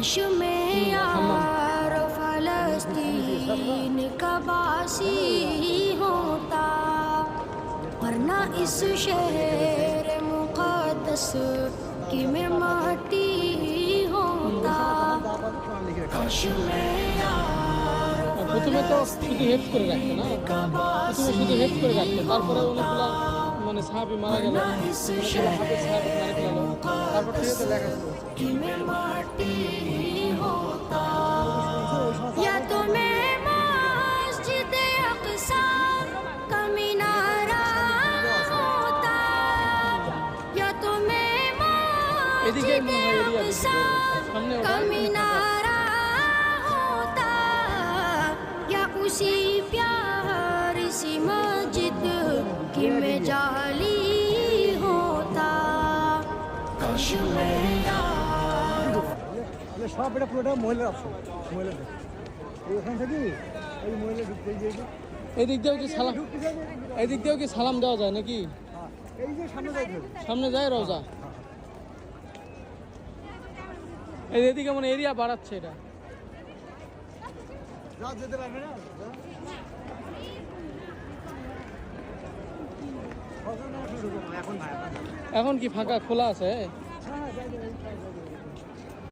काश मैं यार फलस्तीन का बासी होता, वरना इस शहर मुक़द्दस की मैं माटी होता। काश मैं প্রথমে তো শুধু হেল্প করে রাখতো না, প্রথমে শুধু হেল্প করে রাখতো, তারপরে অনেকগুলা মানে সাহাবী মারা গেল, হাতে সাহাবী মারা গেল, তারপর থেকে তো লেখা শুরু या तो मैं मस्जिद अक़सा का मीनारा होता, या तो मैं मस्जिद अक़सा का मीनारा होता, या उसी प्यार सी मस्जिद की मैं जाली होता। काश मैं সব এটা পুরোটা মহিলার অপশন, মহিলাদের ওখান থেকে ওই মহিলা ঢুকতে গিয়েছে। এদিক দিয়েও কি সালাম, এদিক দিয়েও কি সালাম দেওয়া যায় নাকি? এই যে সামনে যাই, সামনে যায় রওজা, এই এদিকে মানে এরিয়া বাড়াচ্ছে এটা। যা যেতে পারবে না এখন এখন কি ফাঁকা খোলা আছে? হ্যাঁ যাই যাই